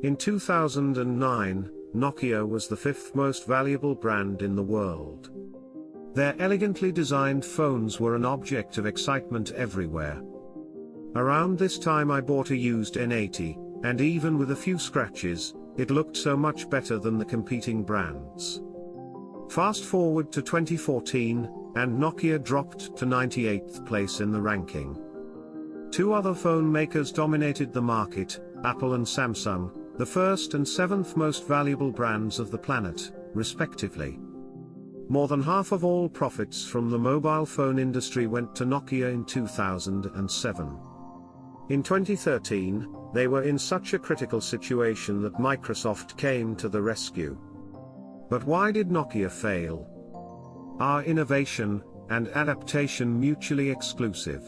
In 2009, Nokia was the fifth most valuable brand in the world. Their elegantly designed phones were an object of excitement everywhere. Around this time I bought a used N80, and even with a few scratches, it looked so much better than the competing brands. Fast forward to 2014, and Nokia dropped to 98th place in the ranking. Two other phone makers dominated the market, Apple and Samsung, the first and seventh most valuable brands of the planet, respectively. More than half of all profits from the mobile phone industry went to Nokia in 2007. In 2013, they were in such a critical situation that Microsoft came to the rescue. But why did Nokia fail? Are innovation and adaptation mutually exclusive?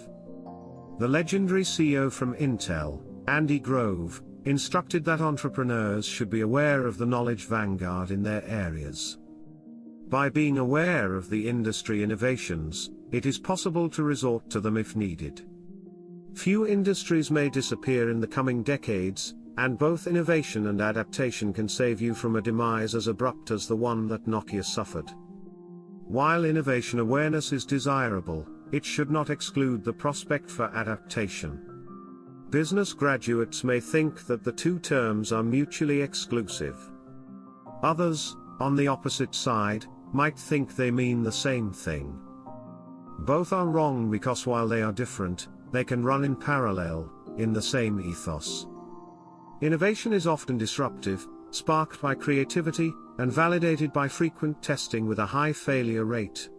The legendary CEO from Intel, Andy Grove, instructed that entrepreneurs should be aware of the knowledge vanguard in their areas. By being aware of the industry innovations, it is possible to resort to them if needed. Few industries may disappear in the coming decades, and both innovation and adaptation can save you from a demise as abrupt as the one that Nokia suffered. While innovation awareness is desirable, it should not exclude the prospect for adaptation. Business graduates may think that the two terms are mutually exclusive. Others, on the opposite side, might think they mean the same thing. Both are wrong because while they are different, they can run in parallel, in the same ethos. Innovation is often disruptive, sparked by creativity, and validated by frequent testing with a high failure rate.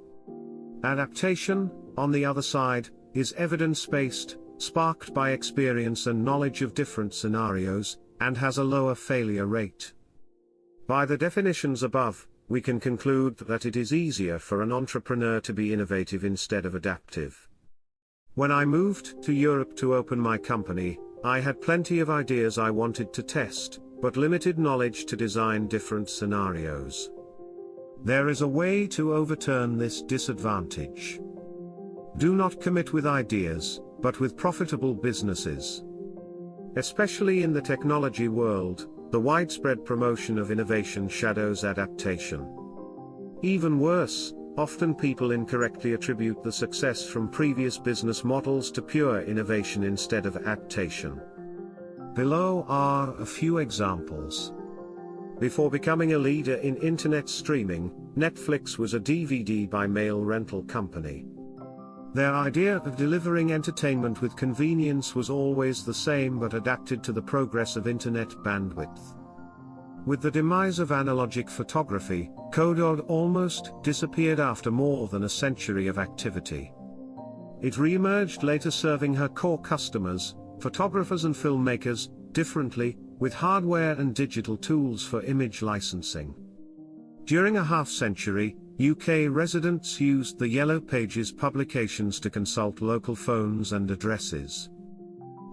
Adaptation, on the other side, is evidence-based, sparked by experience and knowledge of different scenarios, and has a lower failure rate. By the definitions above, we can conclude that it is easier for an entrepreneur to be innovative instead of adaptive. When I moved to Europe to open my company, I had plenty of ideas I wanted to test, but limited knowledge to design different scenarios. There is a way to overturn this disadvantage. Do not commit with ideas, but with profitable businesses. Especially in the technology world, the widespread promotion of innovation shadows adaptation. Even worse, often people incorrectly attribute the success from previous business models to pure innovation instead of adaptation. Below are a few examples. Before becoming a leader in internet streaming, Netflix was a DVD by mail rental company. Their idea of delivering entertainment with convenience was always the same but adapted to the progress of internet bandwidth. With the demise of analogic photography, Kodak almost disappeared after more than a century of activity. It re-emerged later serving her core customers, photographers and filmmakers, differently, with hardware and digital tools for image licensing. During a half-century, UK residents used the Yellow Pages publications to consult local phones and addresses.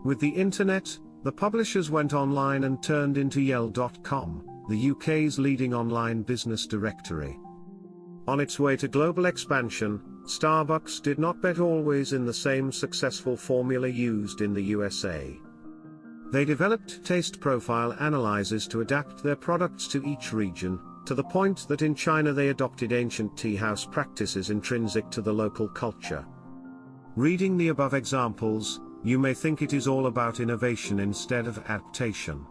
With the internet, the publishers went online and turned into Yell.com, the UK's leading online business directory. On its way to global expansion, Starbucks did not bet always in the same successful formula used in the USA. They developed taste profile analyzers to adapt their products to each region, to the point that in China they adopted ancient tea house practices intrinsic to the local culture. Reading the above examples, you may think it is all about innovation instead of adaptation.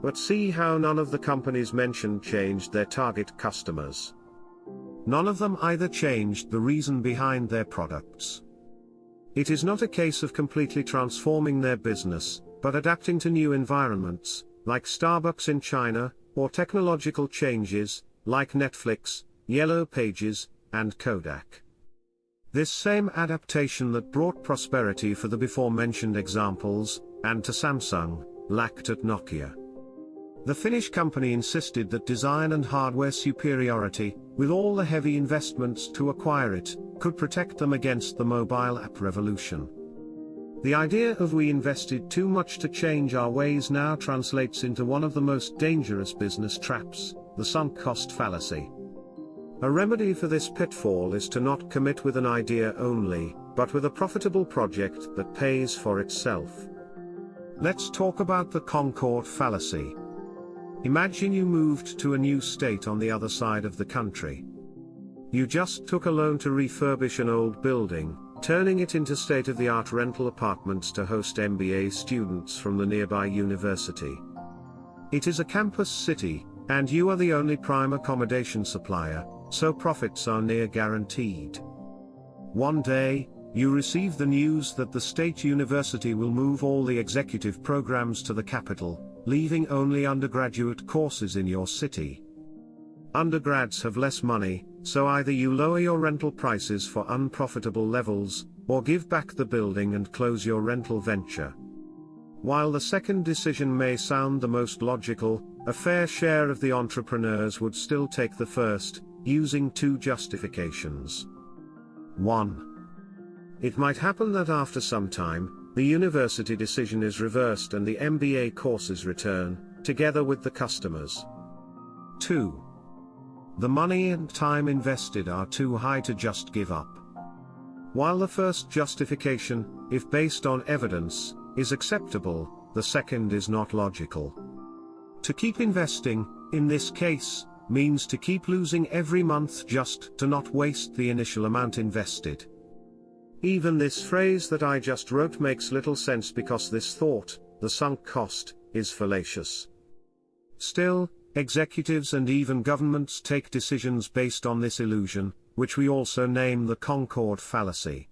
But see how none of the companies mentioned changed their target customers. None of them either changed the reason behind their products. It is not a case of completely transforming their business, but adapting to new environments, like Starbucks in China, or technological changes, like Netflix, Yellow Pages, and Kodak. This same adaptation that brought prosperity for the before-mentioned examples, and to Samsung, lacked at Nokia. The Finnish company insisted that design and hardware superiority, with all the heavy investments to acquire it, could protect them against the mobile app revolution. The idea of we invested too much to change our ways now translates into one of the most dangerous business traps, the sunk cost fallacy. A remedy for this pitfall is to not commit with an idea only, but with a profitable project that pays for itself. Let's talk about the Concorde Fallacy. Imagine you moved to a new state on the other side of the country. You just took a loan to refurbish an old building, turning it into state-of-the-art rental apartments to host MBA students from the nearby university. It is a campus city, and you are the only prime accommodation supplier, so profits are near guaranteed. One day, you receive the news that the state university will move all the executive programs to the capital, leaving only undergraduate courses in your city. Undergrads have less money, so either you lower your rental prices for unprofitable levels, or give back the building and close your rental venture. While the second decision may sound the most logical, a fair share of the entrepreneurs would still take the first, using two justifications. 1. It might happen that after some time, the university decision is reversed and the MBA courses return, together with the customers. 2. The money and time invested are too high to just give up. While the first justification, if based on evidence, is acceptable, the second is not logical. To keep investing, in this case, means to keep losing every month just to not waste the initial amount invested. Even this phrase that I just wrote makes little sense because this thought, the sunk cost, is fallacious. Still, executives and even governments take decisions based on this illusion, which we also name the Concorde Fallacy.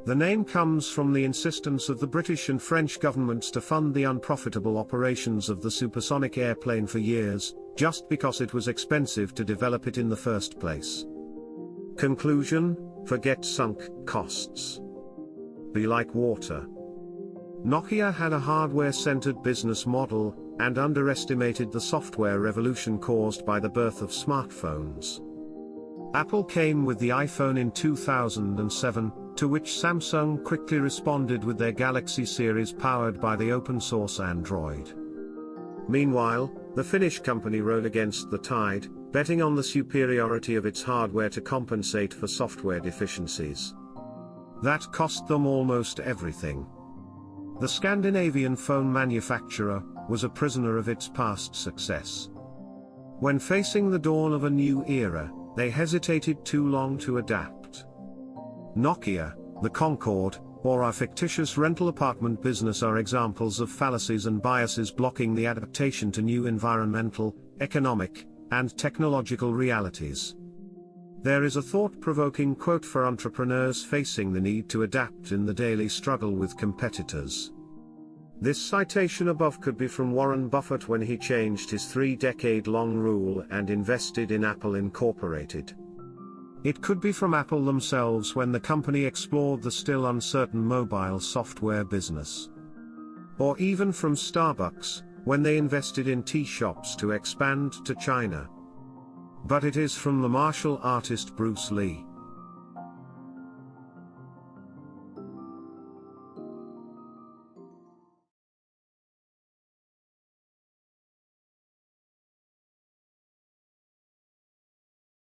The name comes from the insistence of the British and French governments to fund the unprofitable operations of the supersonic airplane for years, just because it was expensive to develop it in the first place. Conclusion: forget sunk costs. Be like water. Nokia had a hardware-centered business model, and underestimated the software revolution caused by the birth of smartphones. Apple came with the iPhone in 2007, to which Samsung quickly responded with their Galaxy series powered by the open-source Android. Meanwhile, the Finnish company rode against the tide, betting on the superiority of its hardware to compensate for software deficiencies. That cost them almost everything. The Scandinavian phone manufacturer was a prisoner of its past success. When facing the dawn of a new era, they hesitated too long to adapt. Nokia, the Concorde, or our fictitious rental apartment business are examples of fallacies and biases blocking the adaptation to new environmental, economic, and technological realities. There is a thought-provoking quote for entrepreneurs facing the need to adapt in the daily struggle with competitors. This citation above could be from Warren Buffett when he changed his 3-decade-long rule and invested in Apple Incorporated. It could be from Apple themselves when the company explored the still uncertain mobile software business. Or even from Starbucks, when they invested in tea shops to expand to China. But it is from the martial artist Bruce Lee.